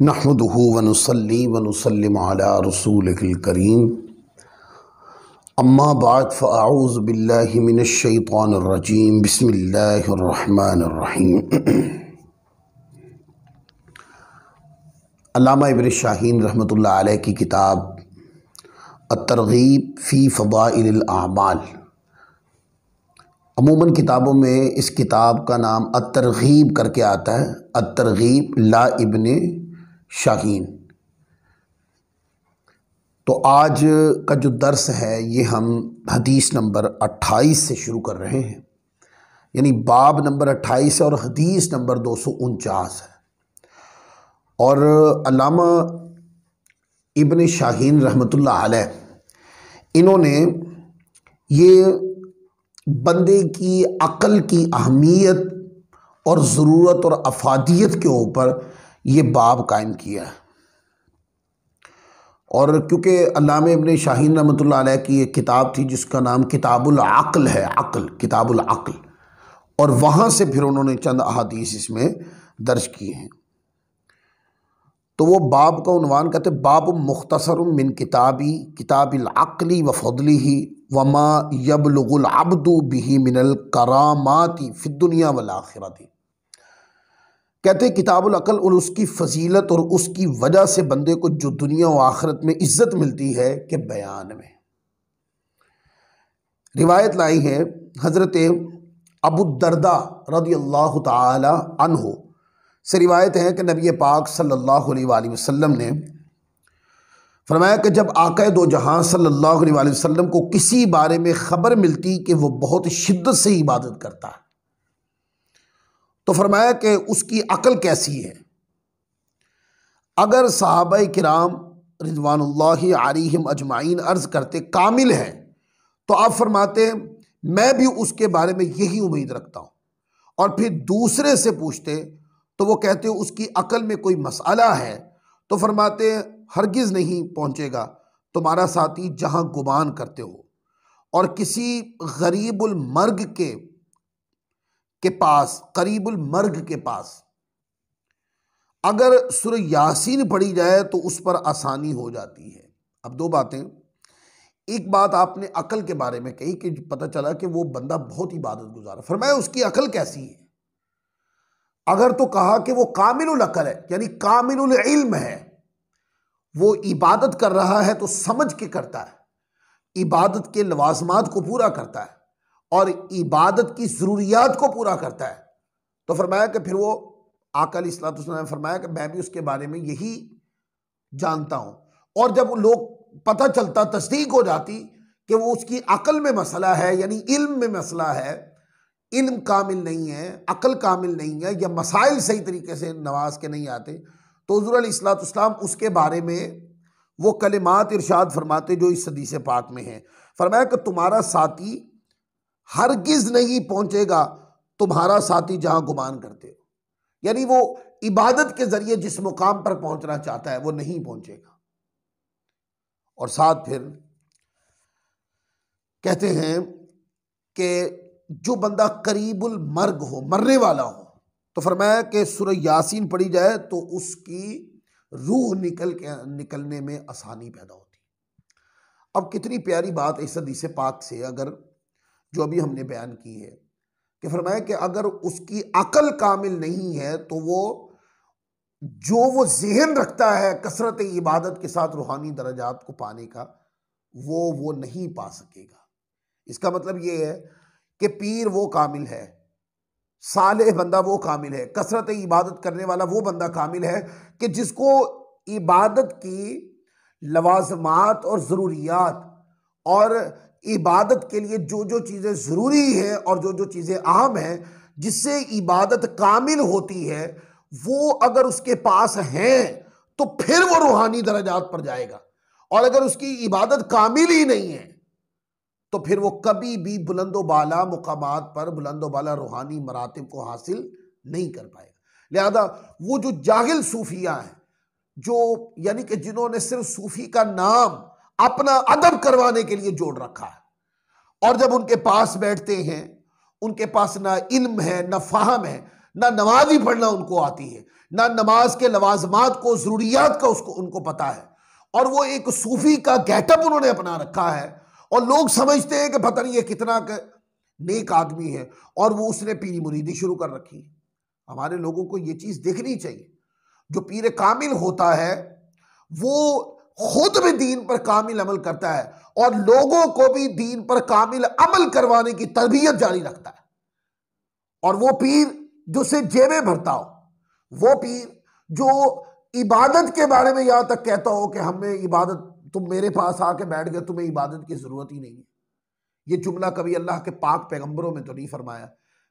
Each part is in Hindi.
नहमदुहु व नुसल्ली व नुसल्लिमु अला रसूलिहिल करीम अम्मा बाद फ़अऊज़ु बिल्लाहि मिनश शैतानिर रजीम बिस्मिल्लाहिर रहमानिर रहीम। अल्लामा इब्न शाहीन रहमतुल्लाह अलैह की किताब अत-तरग़ीब फ़ी फ़दाइलिल आमाल, अमूमन किताबों में इस किताब का नाम अत-तरग़ीब करके आता है, अत-तरग़ीब ला इब्न शाहीन। तो आज का जो दर्स है ये हम हदीस नंबर 28 से शुरू कर रहे हैं, यानी बाब नंबर 28 है और हदीस नंबर 249 है। और अल्लामा इब्न शाहीन रहमतुल्लाह अलैह इन्होंने ये बंदे की अक़ल की अहमियत और ज़रूरत और अफादियत के ऊपर ये बाब कायम किया है। और क्योंकि अल्लामा इब्न शाहीन रहमतुल्लाह अलैह की एक किताब थी जिसका नाम किताबुल अक़ल है, अक़ल, किताबुल अक़ल, और वहाँ से फिर उन्होंने चंद अहादीस इसमें दर्ज किए हैं। तो वो बाब का उन्वान कहते हैं बाब मुख्तसरुम मिन किताबिल अक़ली व फ़ज़लिही व मा यबलुगुल अब्दु बिही मिनल करामाति फ़िद दुनिया वल आखिरति। कहते हैं किताबुल अक़ल और उसकी फ़जीलत और उसकी वजह से बंदे को जो दुनिया और आखिरत में इज़्ज़त मिलती है के बयान में। रिवायत लाई है हज़रत अबू दरदा रज़ियल्लाहु ताला अन्हु से, रिवायत है कि नबी पाक सल्लल्लाहु अलैहि वसल्लम ने फरमाया कि जब आक़ा दो जहां सल्लल्लाहु अलैहि वसल्लम को किसी बारे में ख़बर मिलती कि वो बहुत शिद्दत से इबादत करता है, तो फरमाया कि उसकी अक़ल कैसी है। अगर सहाबाए किराम रिज़वानुल्लाहि अलैहिम अजमाइन अर्ज़ करते कामिल है, तो आप फरमाते मैं भी उसके बारे में यही उम्मीद रखता हूँ। और फिर दूसरे से पूछते तो वो कहते उसकी अक़ल में कोई मसला है, तो फरमाते हरगिज़ नहीं पहुँचेगा तुम्हारा साथी जहाँ गुमान करते हो। और किसी गरीबुल मर्ग के पास, करीबुल मर्ग के पास अगर सूरह यासीन पढ़ी जाए तो उस पर आसानी हो जाती है। अब दो बातें, एक बात आपने अक़ल के बारे में कही कि पता चला कि वो बंदा बहुत इबादत गुजार है, फरमाया उसकी अक़ल कैसी है। अगर तो कहा कि वो कामिलुल अक़ल है, यानी कामिलुल इल्म है, वो इबादत कर रहा है तो समझ के करता है, इबादत के लवाज़मात को पूरा करता है और इबादत की ज़रूरियात को पूरा करता है, तो फरमाया कि फिर वो आका अलैहिस्सलातु वस्सलाम ने फरमाया कि मैं भी उसके बारे में यही जानता हूँ। और जब लोग पता चलता, तस्दीक हो जाती कि वो उसकी अक़ल में मसला है, यानी इल्म में मसला है, इल्म कामिल नहीं है, अक़ल कामिल नहीं है, या मसाइल सही तरीके से नमाज के नहीं आते, तो हुज़ूर अलैहिस्सलातु वस्सलाम उसके बारे में वो कलिमात इरशाद फरमाते जो इस हदीस पाक में है। फरमाया कि तुम्हारा साथी हरगिज़ नहीं पहुँचेगा तुम्हारा साथी जहाँ गुमान करते हो, यानी वो इबादत के ज़रिए जिस मुकाम पर पहुँचना चाहता है वो नहीं पहुँचेगा। और साथ फिर कहते हैं कि जो बंदा करीबुल मर्ग हो, मरने वाला हो, तो फरमाया कि सूरह यासीन पढ़ी जाए तो उसकी रूह निकलने में आसानी पैदा होती। अब कितनी प्यारी बात इस हदीस पाक से अगर जो अभी हमने बयान की है कि फरमाया कि अगर उसकी अक़ल कामिल नहीं है तो वो ज़हन रखता है कसरत इबादत के साथ रूहानी दर्जात को पाने का, वो नहीं पा सकेगा। इसका मतलब ये है कि पीर वो कामिल है, सालेह बंदा वो कामिल है, कसरत इबादत करने वाला वो बंदा कामिल है कि जिसको इबादत की लवाज़मात और ज़रूरियात और इबादत के लिए जो जो चीज़ें ज़रूरी हैं और जो जो चीज़ें अहम हैं जिससे इबादत कामिल होती है, वो अगर उसके पास हैं तो फिर वो रूहानी दर्जात पर जाएगा। और अगर उसकी इबादत कामिल ही नहीं है तो फिर वो कभी भी बुलंदो बाला मुकामात पर, बुलंदो बाला रूहानी मरातिब को हासिल नहीं कर पाएगा। लिहाजा वो जो जाहिल सूफिया हैं, जो यानी कि जिन्होंने सिर्फ सूफी का नाम अपना अदब करवाने के लिए जोड़ रखा है, और जब उनके पास बैठते हैं उनके पास ना इल्म है ना फाहम है, ना नमाज ही पढ़ना उनको आती है, ना नमाज के लवाजमात को, ज़रूरियात का उसको उनको पता है, और वो एक सूफी का गेटअप उन्होंने अपना रखा है, और लोग समझते हैं कि पता नहीं ये कितना नेक आदमी है, और वो उसने पीरी मुरीदी शुरू कर रखी है। हमारे लोगों को ये चीज़ देखनी चाहिए, जो पीर कामिल होता है वो खुद भी दीन पर कामिल अमल करता है और लोगों को भी दीन पर कामिल अमल करवाने की तरबियत जारी रखता है। और वो पीर जो से जेबें भरता हो, वो पीर जो इबादत के बारे में यहां तक कहता हो कि हमें इबादत, तुम मेरे पास आके बैठ गए, तुम्हें इबादत की जरूरत ही नहीं है। ये जुमला कभी अल्लाह के पाक पैगंबरों में तो नहीं फरमाया,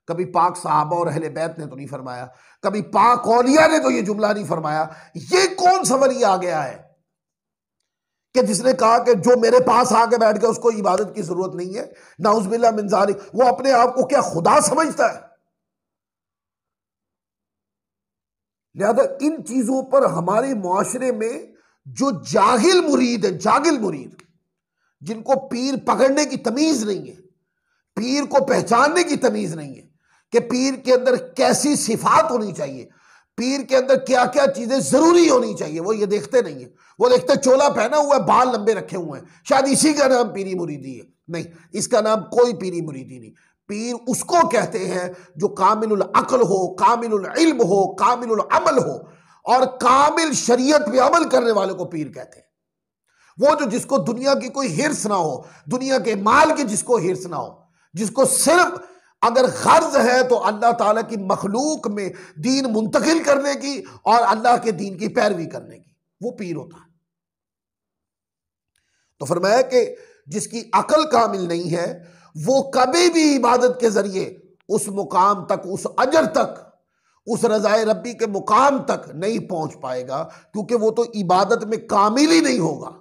कभी पाक सहाबा और अहले बैत ने तो नहीं फरमाया, कभी पाक औलिया ने तो ये जुमला नहीं फरमाया। ये कौन सा वली आ गया है कि जिसने कहा कि जो मेरे पास आके बैठ गया उसको इबादत की जरूरत नहीं है? नाउज़ुबिल्लाह मिन ज़ालिक। वो अपने आप को क्या खुदा समझता है? लिहाजा इन चीजों पर हमारे मुआशरे में जो जाहिल मुरीद है, जाहिल मुरीद, जिनको पीर पकड़ने की तमीज नहीं है, पीर को पहचानने की तमीज नहीं है कि पीर के अंदर कैसी सिफात होनी चाहिए, पीर के अंदर क्या क्या चीजें जरूरी होनी चाहिए, वो ये देखते नहीं है। वो देखते चोला पहना हुआ है, बाल लंबे रखे हुए हैं, शायद इसी का नाम पीरी मुरीदी है। नहीं, इसका नाम कोई पीरी मुरीदी नहीं। पीर उसको कहते हैं जो कामिलुल अक्ल हो, कामिलुल इल्म हो, कामिलुल अमल हो, और कामिल शरीयत पे अमल करने वाले को पीर कहते हैं। वो जो जिसको दुनिया की कोई हिर्स ना हो, दुनिया के माल की जिसको हिर्स ना हो, जिसको सिर्फ अगर गर्ज है तो अल्लाह ताला की मखलूक में दीन मुंतकिल करने की और अल्लाह के दीन की पैरवी करने की, वो पीर होता है। तो फरमाया कि जिसकी अकल कामिल नहीं है वो कभी भी इबादत के जरिए उस मुकाम तक, उस अजर तक, उस रज़ाए रब्बी के मुकाम तक नहीं पहुंच पाएगा, क्योंकि वो तो इबादत में कामिल ही नहीं होगा।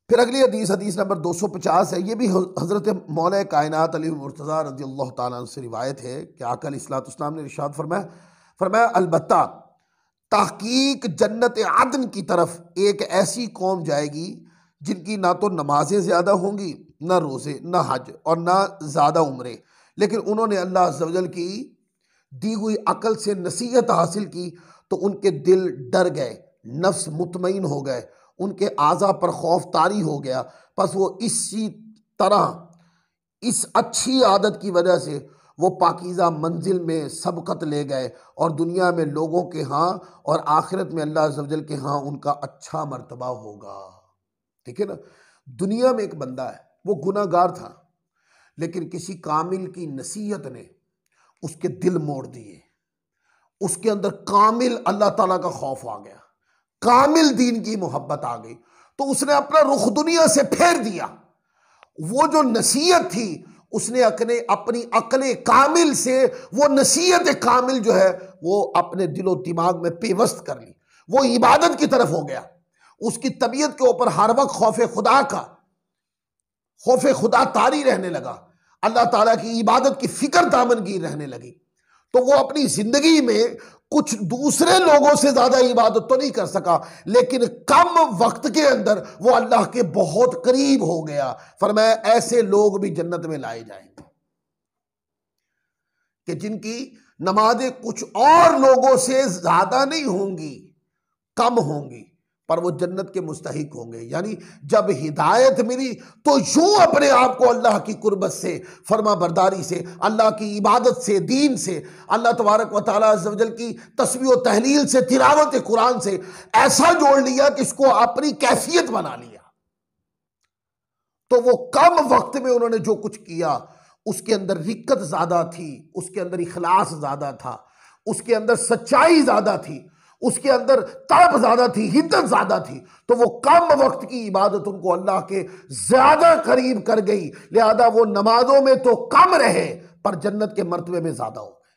फिर अगली हदीस, हदीस नंबर 250 है। ये भी हजरत मौला कायनात अली मुर्तज़ा रज़ियल्लाहु ताला अन्हु से रिवायत है कि आका अलैहिस्सलाम ने इरशाद फरमाया अलबत्ता तहकीक जन्नत आदन की तरफ एक ऐसी कौम जाएगी जिनकी ना तो नमाजें ज़्यादा होंगी, ना रोज़े, ना हज और ना ज़्यादा उम्रे, लेकिन उन्होंने अल्लाह अज़्ज़ व जल की दी हुई अकल से नसीहत हासिल की तो उनके दिल डर गए, नफ्स मुतमईन हो गए, उनके आज़ा पर खौफ तारी हो गया। बस वो इसी तरह इस अच्छी आदत की वजह से वो पाकीज़ा मंजिल में सबकत ले गए और दुनिया में लोगों के यहाँ और आखिरत में अल्लाह अज़्ज़ व जल के यहाँ उनका अच्छा मर्तबा होगा। ठीक है ना? दुनिया में एक बंदा है, वो गुनाहगार था, लेकिन किसी कामिल की नसीहत ने उसके दिल मोड़ दिए, उसके अंदर कामिल अल्लाह ताला का खौफ आ गया, कामिल दीन की मोहब्बत आ गई, तो उसने अपना रुख दुनिया से फेर दिया। वो जो नसीहत थी उसने अपनी अक्ल कामिल से वो नसीहत कामिल जो है वो अपने दिलो दिमाग में पेवस्त कर ली, वो इबादत की तरफ हो गया। उसकी तबीयत के ऊपर हर वक्त खौफ खुदा तारी रहने लगा, अल्लाह ताला की इबादत की फिक्र दामनगीर रहने लगी। तो वो अपनी जिंदगी में कुछ दूसरे लोगों से ज्यादा इबादत तो नहीं कर सका, लेकिन कम वक्त के अंदर वो अल्लाह के बहुत करीब हो गया। फरमाया ऐसे लोग भी जन्नत में लाए जाएंगे कि जिनकी नमाजें कुछ और लोगों से ज्यादा नहीं होंगी, कम होंगी, पर वो जन्नत के मुस्तहिक होंगे। यानी जब हिदायत मिली तो यूं अपने आप को अल्लाह की कुर्बत से, फर्मा बरदारी से, अल्लाह की इबादत से, दीन से, अल्लाह तबारक व तआला अज़्ज़ व जल की तस्बीह व तहलील से, तिलावत कुरान से ऐसा जोड़ लिया कि इसको अपनी कैफियत बना लिया। तो वो कम वक्त में उन्होंने जो कुछ किया उसके अंदर रिक्कत ज्यादा थी, उसके अंदर इखलास ज्यादा था, उसके अंदर सच्चाई ज्यादा थी, उसके अंदर तड़प ज्यादा थी, हिद्दत ज्यादा थी। तो वो कम वक्त की इबादत उनको अल्लाह के ज्यादा करीब कर गई। लिहाजा वो नमाजों में तो कम रहे पर जन्नत के मर्तबे में ज्यादा हो गए।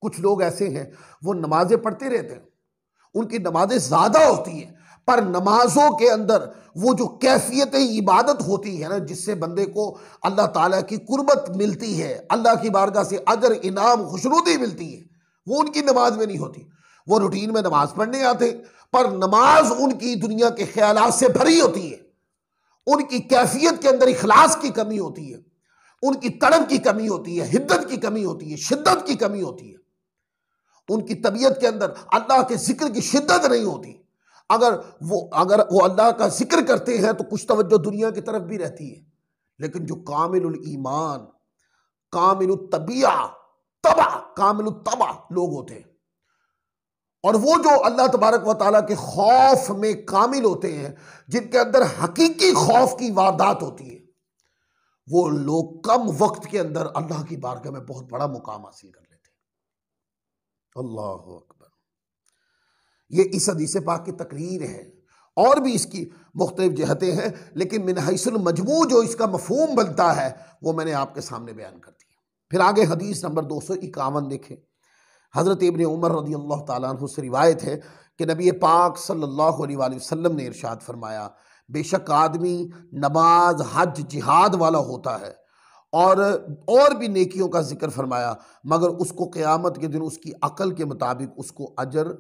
कुछ लोग ऐसे हैं वो नमाजें पढ़ते रहते हैं, उनकी नमाजें ज्यादा होती हैं, पर नमाजों के अंदर वो जो कैफियत इबादत होती है ना, जिससे बंदे को अल्लाह ताला की कुर्बत मिलती है, अल्लाह की बारगाह से अजर, इनाम, खुशनुदी मिलती है, वो उनकी नमाज में नहीं होती। वो रूटीन में नमाज पढ़ने आते पर नमाज उनकी दुनिया के ख्यालात से भरी होती है, उनकी कैफियत के अंदर इखलास की कमी होती है, उनकी तड़प की कमी होती है, हिद्दत की कमी होती है, शिद्दत की कमी होती है। उनकी तबीयत के अंदर अल्लाह के जिक्र की शिद्दत नहीं होती। अगर वो अल्लाह का जिक्र करते हैं तो कुछ तवज्जो दुनिया की तरफ भी रहती है, लेकिन जो कामिलुल ईमान, कामिलुत तबिया, कामिलुत तबा लोग होते हैं, और वो जो अल्लाह तबारक व तआला के खौफ में कामिल होते हैं, जिनके अंदर हकीकी खौफ की वारदात होती है, वो लोग कम वक्त के अंदर अल्लाह की बारगाह में बहुत बड़ा मुकाम हासिल कर लेते हैं। अल्लाह अकबर। ये इस हदीस पाक की तकरीर है, और भी इसकी मुख्तलिफ जहतें हैं, लेकिन मिन हैसुल मजमू जो इसका मफहूम बनता है वो मैंने आपके सामने बयान कर दिया। फिर आगे हदीस नंबर 251 देखें। हज़रत इब्न उमर रज़ी अल्लाह ताला अन्हु से रिवायत है कि नबी पाक सल्लल्लाहु अलैहि वसल्लम ने इरशाद फरमाया, बेशक आदमी नमाज, हज, जिहाद वाला होता है और भी नेकियों का जिक्र फरमाया, मगर उसको क़यामत के दिन उसकी अकल के मुताबिक उसको अजर,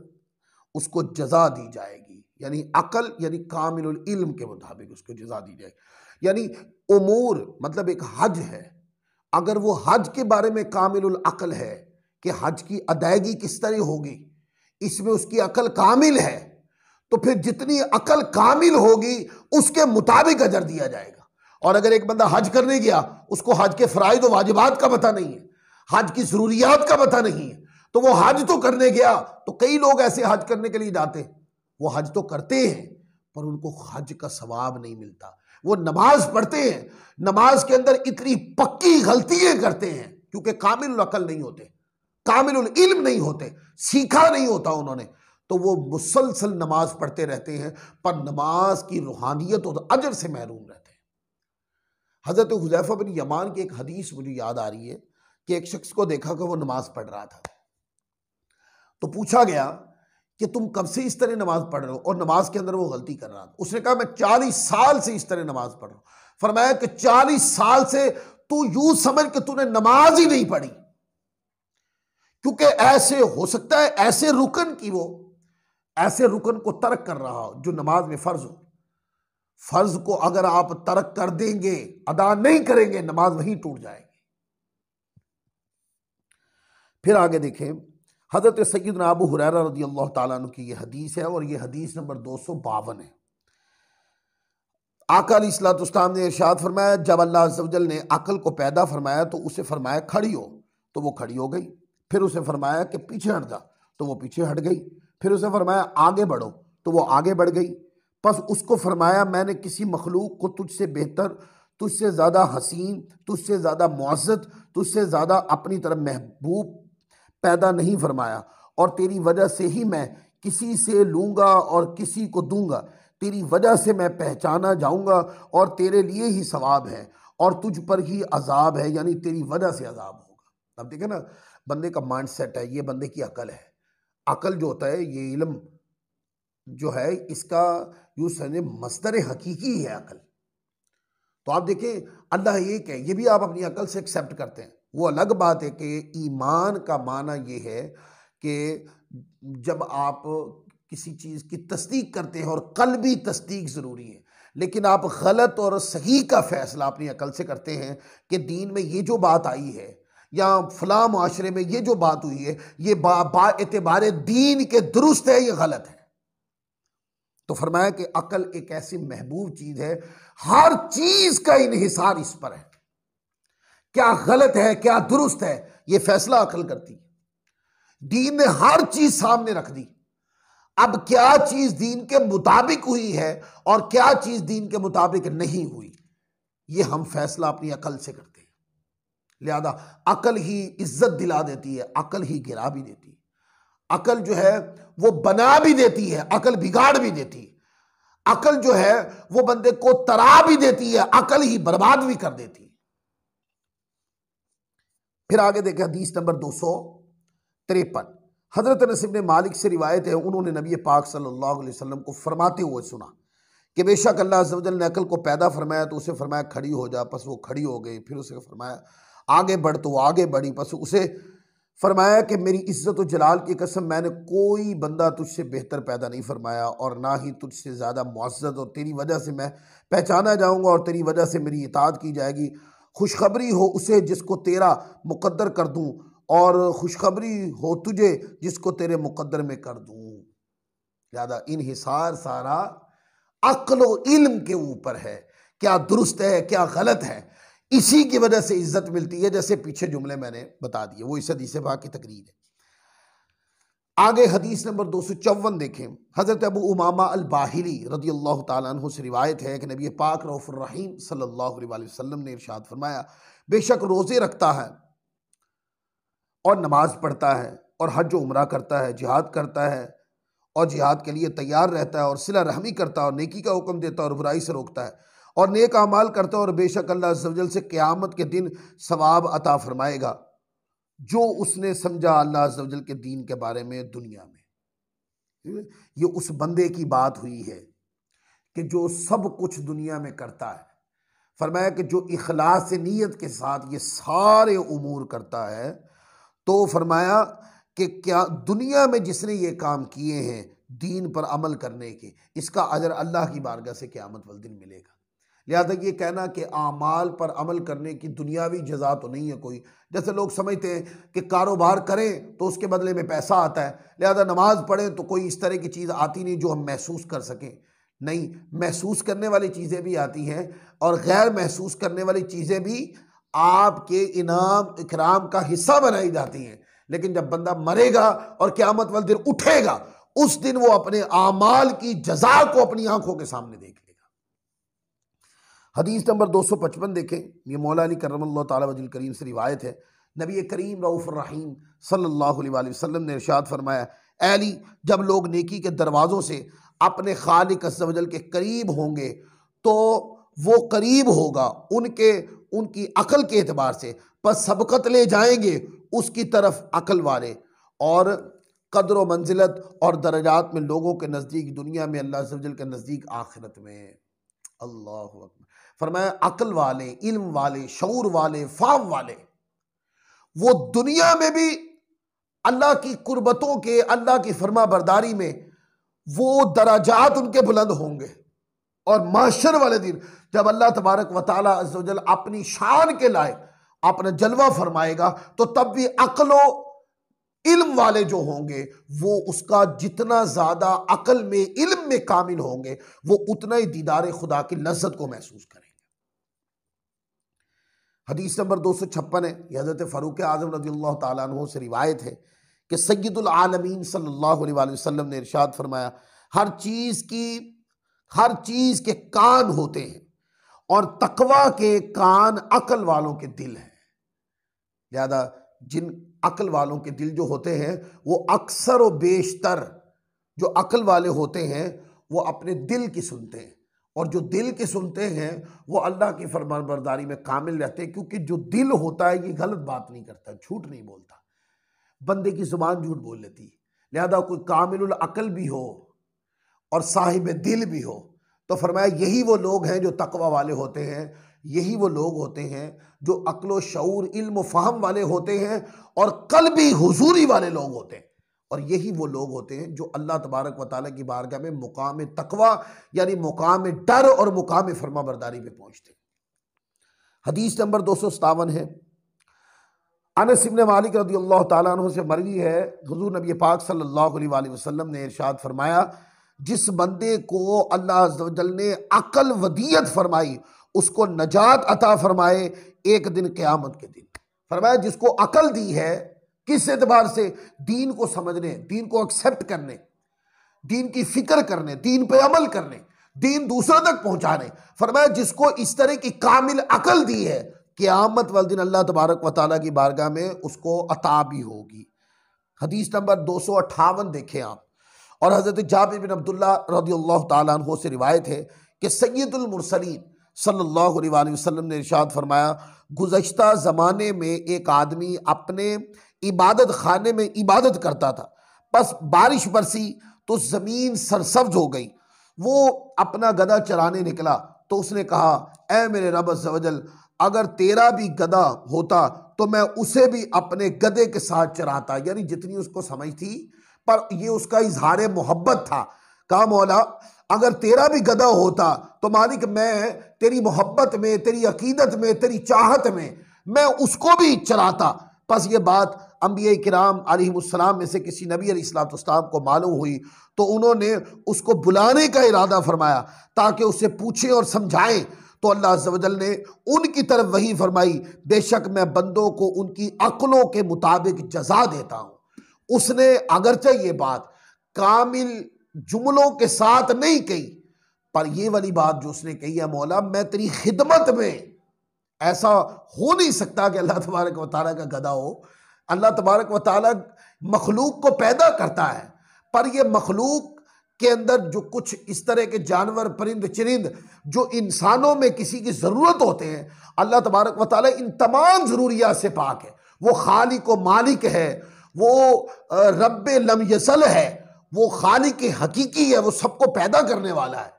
उसको जज़ा दी जाएगी। यानी अकल यानी कामिलुल इल्म के मुताबिक उसको जज़ा दी जाएगी। यानी उमूर मतलब एक हज है, अगर वो हज के बारे में कामिलुल अकल है कि हज की अदायगी किस तरह होगी, इसमें उसकी अकल कामिल है, तो फिर जितनी अकल कामिल होगी उसके मुताबिक अजर दिया जाएगा। और अगर एक बंदा हज करने गया, उसको हज के फ़राइज़ व वाजिबात का पता नहीं है, हज की ज़रूरियात का पता नहीं है, तो वो हज तो करने गया, तो कई लोग ऐसे हज करने के लिए जाते, वो हज तो करते हैं पर उनको हज का सवाब नहीं मिलता। वो नमाज पढ़ते हैं, नमाज के अंदर इतनी पक्की गलतियां करते हैं क्योंकि कामिल अकल नहीं होते, कामिलुल इल्म नहीं होते, सीखा नहीं होता उन्होंने, तो वो मुसलसल नमाज पढ़ते रहते हैं पर नमाज की रूहानियत और अजर से महरूम रहते हैं। हज़रत हुज़ैफ़ा बिन यमान की एक हदीस मुझे याद आ रही है कि एक शख्स को देखा कि वो नमाज पढ़ रहा था, तो पूछा गया कि तुम कब से इस तरह नमाज पढ़ रहे हो, और नमाज के अंदर वो गलती कर रहा था। उसने कहा मैं 40 साल से इस तरह नमाज पढ़ रहा हूं। फरमाया कि 40 साल से तू यूं समझ कि तूने नमाज ही नहीं पढ़ी, क्योंकि ऐसे हो सकता है ऐसे रुकन को तर्क कर रहा हो जो नमाज में फर्ज हो। फर्ज को अगर आप तर्क कर देंगे, अदा नहीं करेंगे, नमाज वहीं टूट जाएगी। फिर आगे देखें, हज़रत सय्यदना अबू हुरैरा रज़ियल्लाहु ताला अन्हु की यह हदीस है, और यह हदीस नंबर 252 है। आका अलैहिस्सलाम ने इरशाद फरमाया, जब अल्लाह अज़्ज़ व जल ने अकल को पैदा फरमाया तो उसे फरमाया खड़ी हो, तो वो खड़ी हो गई। फिर उसे फरमाया कि पीछे हट जा, तो वो पीछे हट गई। फिर उसे फरमाया आगे बढ़ो, तो वो आगे बढ़ गई। बस उसको फरमाया मैंने किसी मखलूक को तुझसे बेहतर, तुझसे ज़्यादा हसीन, तुझसे ज़्यादा मुअज़्ज़ज़, तुझसे ज़्यादा अपनी तरफ महबूब पैदा नहीं फरमाया, और तेरी वजह से ही मैं किसी से लूँगा और किसी को दूंगा, तेरी वजह से मैं पहचाना जाऊँगा और तेरे लिए ही सवाब है और तुझ पर ही अजाब है, यानी तेरी वजह से अजाब होगा। अब देखें ना, बंदे का माइंड सेट है, ये बंदे की अकल है। अकल जो होता है, ये इल्म जो है, इसका यूँ समझे मस्दर हकीकी है अकल। तो आप देखें अल्लाह एक है, ये भी आप अपनी अकल से एक्सेप्ट करते हैं। वो अलग बात है कि ईमान का माना ये है कि जब आप किसी चीज़ की तस्दीक करते हैं, और कल्बी तस्दीक ज़रूरी है, लेकिन आप गलत और सही का फ़ैसला अपनी अकल से करते हैं कि दीन में ये जो बात आई है या फ़लाँ माशरे में ये जो बात हुई है, ये एतबार दीन के दुरुस्त है, ये गलत है। तो फरमाया कि अकल एक ऐसी महबूब चीज़ है, हर चीज़ का इन्हिसार इस पर है, क्या गलत है क्या दुरुस्त है, ये फैसला अकल करती है। दीन ने हर चीज सामने रख दी, अब क्या चीज दीन के मुताबिक हुई है और क्या चीज दीन के मुताबिक नहीं हुई, ये हम फैसला अपनी अकल से करते हैं। लिहाजा अकल ही इज्जत दिला देती है, अकल ही गिरा भी देती है, अकल जो है वो बना भी देती है, अकल बिगाड़ भी देती है, अकल जो है वो बंदे को तरा भी देती है, अकल ही बर्बाद भी कर देती है। फिर आगे देखें हदीस नंबर 253। हजरत अनस इब्न मालिक से रिवायत है, उन्होंने नबी पाक सल्लल्लाहु अलैहि वसल्लम को फरमाते हुए सुना कि बेशक अल्लाह अज़्ज़ व जल ने अकल को पैदा फरमाया तो उसे फरमाया खड़ी हो जा, बस वो खड़ी हो गई। फिर उसे फरमाया आगे बढ़, तो वो आगे बढ़ी। बस उसे फरमाया कि मेरी इज़्ज़त और जलाल की कसम, मैंने कोई बंदा तुझसे बेहतर पैदा नहीं फरमाया और ना ही तुझसे ज़्यादा मुअज़्ज़ज़, और तेरी वजह से मैं पहचाना जाऊँगा और तेरी वजह से मेरी इताअत की जाएगी। खुशखबरी हो उसे जिसको तेरा मुकद्दर कर दूं, और खुशखबरी हो तुझे जिसको तेरे मुकद्दर में कर दूं। ज़्यादा इन्हिसार सारा अक्ल व इल्म के ऊपर है, क्या दुरुस्त है क्या गलत है, इसी की वजह से इज्जत मिलती है, जैसे पीछे जुमले मैंने बता दिए, वो इस हदीस पाक की तकरीर है। आगे हदीस नंबर 254 देखें। हज़रत अबू उमामा अल बाहिली रज़ी अल्लाह तआला अन्हु से रिवायत है कि नबी पाक रऊफ़ुर रहीम सल्लल्लाहु अलैहि वसल्लम ने इरशाद फरमाया, बेशक रोज़े रखता है और नमाज पढ़ता है और हज व उम्रा करता है, जिहाद करता है और जिहाद के लिए तैयार रहता है, और सिला रहमी करता है और नेकी का हुक्म देता है और बुराई से रोकता है और नेक अमाल करता है, और बेशक अल्लाह अज़्ज़ व जल से क़यामत के दिन सवाब अता फरमाएगा जो उसने समझा अल्लाह अज़्ज़ व जल के दीन के बारे में दुनिया में। ये उस बंदे की बात हुई है कि जो सब कुछ दुनिया में करता है। फरमाया कि जो इखलास नीयत के साथ ये सारे उमूर करता है, तो फरमाया कि क्या दुनिया में जिसने ये काम किए हैं दीन पर अमल करने के, इसका अजर अल्लाह की बारगाह से क़यामत वाले दिन मिलेगा। लिहाजा ये कहना कि आमाल पर अमल करने की दुनियावी जज़ा तो नहीं है कोई, जैसे लोग समझते हैं कि कारोबार करें तो उसके बदले में पैसा आता है, लिहाजा नमाज पढ़ें तो कोई इस तरह की चीज़ आती नहीं जो हम महसूस कर सकें। नहीं, महसूस करने वाली चीज़ें भी आती हैं और गैर महसूस करने वाली चीज़ें भी आपके इनाम इकराम का हिस्सा बनाई जाती हैं। लेकिन जब बंदा मरेगा और क़यामत वाले दिन उठेगा, उस दिन वो अपने आमाल की जज़ा को अपनी आंखों के सामने देख लेगा। हदीस नंबर 255 देखें। ये मौला अली करमल्लाहु ताला वजहुल करीम से रिवायत है। नबी करीम रऊफ़ुर रहीम सल्लल्लाहु अलैहि वसल्लम ने इरशाद फरमाया, ऐ अली, जब लोग नेकी के दरवाज़ों से अपने खालिक अज़्ज़ व जल के करीब होंगे तो वो करीब होगा उनकी अकल के एतबार से, पर सबकत ले जाएंगे उसकी तरफ अकल वाले, और कदर व मंजिलत और दर्जात में लोगों के नज़दीक दुनिया में, अल्लाह अज़्ज़ व जल के नज़दीक आखिरत में। अल्लाह अकबर। फरमाया अकल वाले, इल्म वाले, शऊर वाले, फाम वाले, वो दुनिया में भी अल्लाह की कुर्बतों के, अल्लाह की फरमा बरदारी में वो दराजात उनके बुलंद होंगे, और माशर वाले दिन जब अल्लाह तबारक व तआला अज़्ज़ व जल अपनी शान के लायक अपना जलवा फरमाएगा, तो तब भी अक्लो इल्म वाले जो होंगे वो उसका जितना ज़्यादा अकल में, इल्म में कामिल होंगे, वो उतना ही दीदार खुदा की लज्जत को महसूस करेंगे। हदीस नंबर 256 है। हज़रत फ़ारूक आज़म रज़ियल्लाहु ताला अन्हु से रिवायत है कि सय्यदुल आलमीन सल्लल्लाहु अलैहि वसल्लम ने इरशाद फरमाया, हर चीज़ के कान होते हैं और तकवा के कान अकल वालों के दिल हैं। लिहाजा जिन अकल वालों के दिल जो होते हैं वो अक्सर व बेशतर जो अकल वाले होते हैं वो अपने दिल की सुनते हैं, और जो दिल के सुनते हैं वो अल्लाह की फरमाबरदारी में कामिल रहते हैं, क्योंकि जो दिल होता है ये गलत बात नहीं करता, झूठ नहीं बोलता, बंदे की जुबान झूठ बोल लेती है। लिहाजा कोई कामिलुल अकल भी हो और साहिब दिल भी हो, तो फरमाया यही वो लोग हैं जो तकवा वाले होते हैं, यही वो लोग होते हैं जो अक्लो शऊर इल्म फ़हम वाले होते हैं और कल्बी हुजूरी वाले लोग होते हैं, और यही वो लोग होते हैं जो अल्लाह तबारक व तआला की बारगाह में मुकाम तकवा यानी मुकाम डर और मुकाम फरमा बरदारी पे पहुँचते हैं। हदीस नंबर 257 है। अनस इब्न मालिक रज़ियल्लाहु ताला अन्हु से मरवी है, हुज़ूर नबी पाक सल्लल्लाहु अलैहि वसल्लम ने इरशाद फरमाया, जिस बंदे को अल्लाह अज़्ज़ व जल ने अकल वदीयत फरमाई उसको नजात अता फरमाए एक दिन क़यामत के दिन। फरमाया जिसको अकल दी है, किस एतबार से? दीन को समझने, दीन को एक्सेप्ट करने, दीन की फिक्र करने, दीन पे अमल करने, दीन दूसरों तक पहुंचाने। फरमाया जिसको इस तरह की कामिल अकल दी है, क़यामत वाले दिन अल्लाह तबारक व तआला की बारगाह में उसको अता भी होगी। हदीस नंबर 258 देखें आप। और हज़रत जाबिर बिन अब्दुल्लाह रज़ियल्लाहु ताला अन्हु से रिवायत है कि सय्यदुल मुरसलीन सल्लल्लाहु अलैहि वसल्लम ने इरशाद फरमाया, गुज़श्ता ज़माने में एक आदमी अपने इबादत खाने में इबादत करता था, बस बारिश बरसी तो ज़मीन सरसब्ज हो गई। वो अपना गधा चराने निकला तो उसने कहा, ऐ मेरे रब अज़्ज़ व जल, अगर तेरा भी गधा होता तो मैं उसे भी अपने गधे के साथ चराता, यानी जितनी उसको समझ थी, पर ये उसका इजहार मोहब्बत था। कहा मौला अगर तेरा भी गधा होता तो मालिक मैं तेरी मोहब्बत में, तेरी अकीदत में, तेरी चाहत में मैं उसको भी चराता। बस ये बात अंबिया किराम अलैहिमुस्सलाम में से किसी नबी अलैहिस्सलाम को मालूम हुई तो उन्होंने उसको बुलाने का इरादा फरमाया ताकि उससे पूछें और समझाएं। तो अल्लाह अज़्ज़ व जल ने उनकी तरफ वही फरमाई, बेशक मैं बंदों को उनकी अक्लों के मुताबिक जजा देता हूँ। उसने अगरचे ये बात कामिल जुमलों के साथ नहीं कही, पर ये वाली बात जो उसने कही है, मौला मैं तेरी खिदमत में, ऐसा हो नहीं सकता कि अल्लाह तबारक व तआला का गधा हो। अल्लाह तबारक व तआला मखलूक को पैदा करता है, पर यह मखलूक के अंदर जो कुछ इस तरह के जानवर, परिंद चरिंद जो इंसानों में किसी की ज़रूरत होते हैं, अल्लाह तबारक व तआला इन तमाम ज़रूरियात से पाक है। वो खालिक व मालिक है, वो रब्बे लम यसल है, वो खालिक हकीकी है, वो सबको पैदा करने वाला है।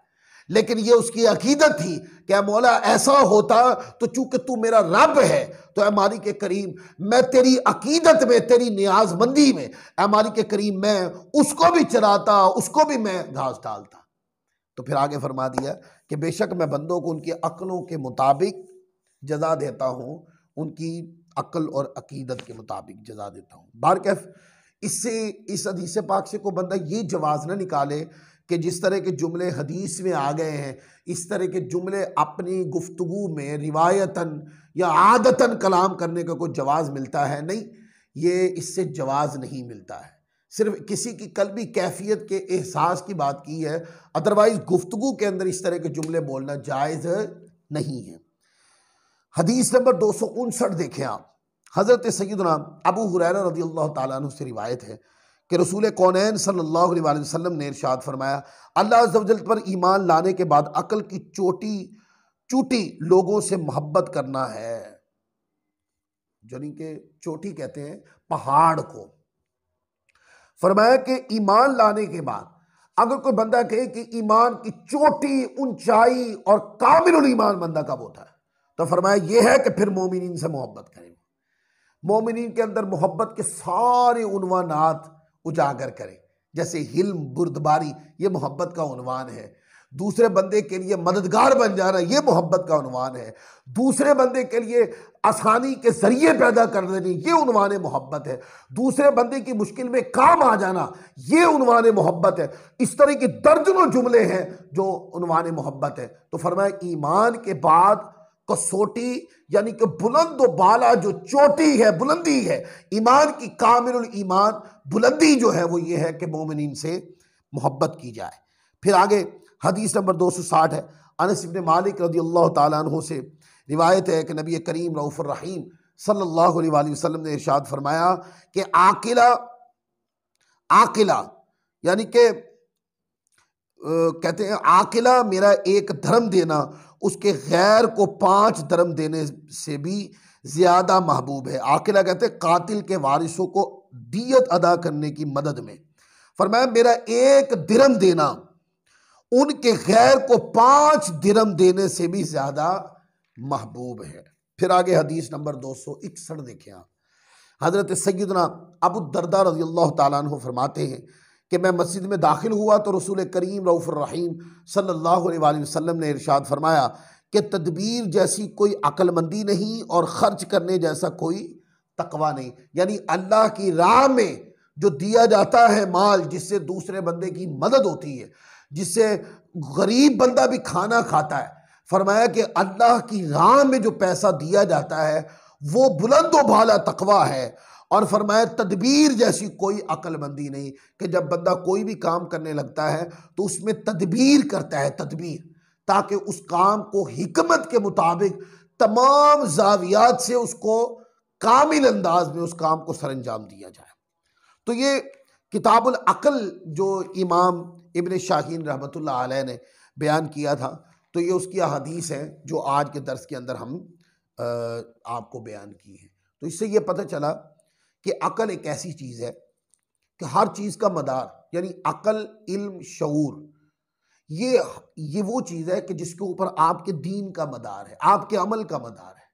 लेकिन ये उसकी अकीदत थी कि मौला ऐसा होता तो चूंकि तू मेरा रब है तो ए मालिक करीम मैं तेरी अकीदत में, तेरी नियाजमंदी में, ए मालिक करीम मैं उसको भी चराता, उसको भी मैं घास डालता। तो फिर आगे फरमा दिया कि बेशक मैं बंदों को उनकी अक्लों के मुताबिक जजा देता हूँ, उनकी अक्ल और अकीदत के मुताबिक जजा देता हूँ। बारकैफ इससे, इस हदीस पाक से को बंदा ये जवाज़ ना निकाले कि जिस तरह के जुमले हदीस में आ गए हैं, इस तरह के जुमले अपनी गुफ्तगू में रिवायतन या आदतन कलाम करने का कोई जवाज़ मिलता है? नहीं, ये इससे जवाज़ नहीं मिलता है। सिर्फ किसी की कल्बी कैफियत के एहसास की बात की है, अदरवाइज गुफ्तगू के अंदर इस तरह के जुमले बोलना जायज़ नहीं है। हदीस नंबर 259 देखें आप। हज़रत सैयदना अबू हुरैरा रज़ियल्लाहु ताला अन्हु से रिवायत है कि रसूल कौनैन सल्लल्लाहु अलैहि वसल्लम ने इरशाद फरमाया, अल्लाह अज़्ज़ व जल पर ईमान लाने के बाद अकल की चोटी लोगों से मोहब्बत करना है। यानी कि चोटी कहते हैं पहाड़ को। फरमाया कि ईमान लाने के बाद अगर कोई बंदा कहे कि ईमान की चोटी, ऊंचाई और कामिलुल ईमान बंदा कब होता है, तो फरमाया यह है कि फिर मोमिनीन से मोहब्बत करें, मोमिनीन के अंदर मोहब्बत के सारे उन्वानात उजागर करें। जैसे हिल्म, बुर्दबारी, ये मोहब्बत का उन्वान है। दूसरे बंदे के लिए मददगार बन जाना, ये मोहब्बत का उन्वान है। दूसरे बंदे के लिए आसानी के जरिए पैदा कर देनी, ये उन्वान मोहब्बत है। दूसरे बंदे की मुश्किल में काम आ जाना, ये उन्वान मोहब्बत है। इस तरह के दर्जनों जुमले हैं जो उन्वान मोहब्बत है। तो फरमाया ईमान के बाद कसौटी, यानी कि बुलंद बाला जो चोटी है, बुलंदी है ईमान की, कामिलुल ईमान बुलंदी जो है वो ये है कि मोमिनीन से मोहब्बत की जाए। फिर आगे हदीस नंबर 260 है। अनस इब्न मालिक रज़ियल्लाहु ताला अन्हु से रिवायत है कि नबी करीम रऊफ़ुर रहीम सल्लल्लाहु अलैहि वसल्लम ने इरशाद फरमाया कि आकिला यानी कि कहते हैं आकिला मेरा एक धर्म देना उसके गैर को 5 धर्म देने से भी ज्यादा महबूब है। आकिला कहते हैं कातिल के वारिसों को दियत अदा करने की मदद में। फरमाया मेरा एक दिरहम देना उनके गैर को 5 दिरहम देने से भी ज्यादा महबूब है। फिर आगे हदीस नंबर 261 देखें आप। हजरत सैयदना अबू दरदा रज़ियल्लाहु ताला अन्हु फरमाते हैं कि मैं मस्जिद में दाखिल हुआ तो रसूल करीम रऊफ़ुर रहीम सल्लल्लाहु अलैहि वसल्लम ने इरशाद फरमाया कि तदबीर जैसी कोई अक्लमंदी नहीं और खर्च करने जैसा कोई तकवा नहीं। यानी अल्लाह की राह में जो दिया जाता है माल, जिससे दूसरे बंदे की मदद होती है, जिससे गरीब बंदा भी खाना खाता है, फरमाया कि अल्लाह की राह में जो पैसा दिया जाता है वो बुलंद व भाला तकवा है। और फरमाया तदबीर जैसी कोई अक्लमंदी नहीं, कि जब बंदा कोई भी काम करने लगता है तो उसमें तदबीर करता है, तदबीर, ताकि उस काम को हिकमत के मुताबिक तमाम जावियात से उसको कामिल अंदाज में उस काम को सरंजाम दिया जाए। तो ये किताबुल अक्ल जो इमाम इब्न शाहीन रहमतुल्लाह अलैह ने बयान किया था, तो ये उसकी हदीस है जो आज के दर्स के अंदर हम आपको बयान की है। तो इससे ये पता चला कि अकल एक ऐसी चीज़ है कि हर चीज़ का मदार, यानी अकल, इल्म, शऊर, ये वो चीज़ है कि जिसके ऊपर आपके दीन का मदार है, आपके अमल का मदार है।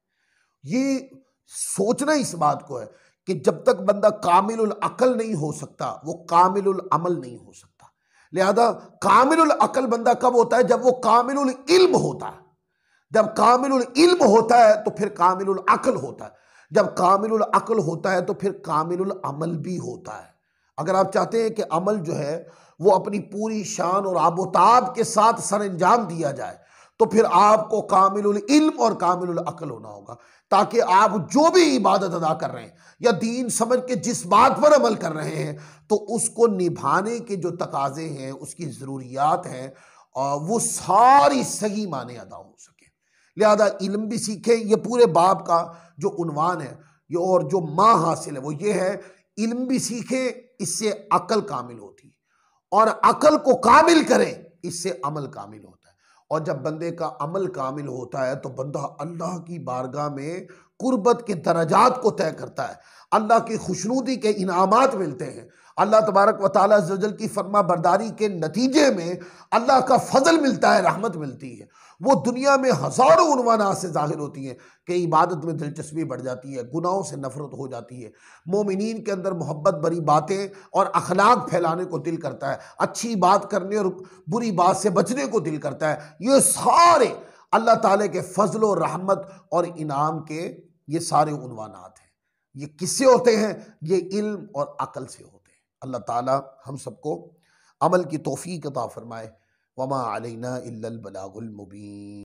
ये सोचना इस बात को है कि जब तक बंदा कामिलुल अकल नहीं हो सकता वो कामिलुल अमल नहीं हो सकता। लिहाजा कामिलुल अकल बंदा कब होता है? जब वो कामिलुल इल्म होता है। जब कामिलुल इल्म होता है तो फिर कामिलुल अकल होता है। जब कामिलुल अकल होता है तो फिर कामिलुल अमल भी होता है। अगर आप चाहते हैं कि अमल जो है वो अपनी पूरी शान और आबोताब के साथ सर अंजाम दिया जाए, तो फिर आपको कामिलुल इल्म और कामिलुल अकल होना होगा, ताकि आप जो भी इबादत अदा कर रहे हैं या दीन समझ के जिस बात पर अमल कर रहे हैं, तो उसको निभाने के जो तकाजे हैं, उसकी ज़रूरियात हैं, वो सारी सही माने अदा हो सके। लिहाजा इल्म भी सीखें। ये पूरे बाब का जो उन्वान है ये और जो माँ हासिल है वो ये है, इल्म भी सीखें, इससे अकल कामिल होती है, और अकल को कामिल करें, इससे अमल कामिल होता है। और जब बंदे का अमल कामिल होता है तो बंदा अल्लाह की बारगाह में कुर्बत के दरजात को तय करता है, अल्लाह की खुशनुदी के इनामात मिलते हैं, अल्लाह तबारक व तआला अज़्ज़ व जल की फरमा बरदारी के नतीजे में अल्लाह का फजल मिलता है, रहमत मिलती है। वो दुनिया में हज़ारों उन्वानात से ज़ाहिर होती हैं कि इबादत में दिलचस्पी बढ़ जाती है, गुनाहों से नफरत हो जाती है, मोमिनीन के अंदर मोहब्बत भरी बातें और अखलाक फैलाने को दिल करता है, अच्छी बात करने और बुरी बात से बचने को दिल करता है। ये सारे अल्लाह ताला के फजल और रहमत और इनाम के ये सारे उन्वानात हैं। ये किससे होते हैं? ये इल्म और अकल से होते हैं। अल्लाह ताला हम सबको अमल की तौफीक अता फरमाए। वमा अलैना इल्लल बलागुल मुबीन।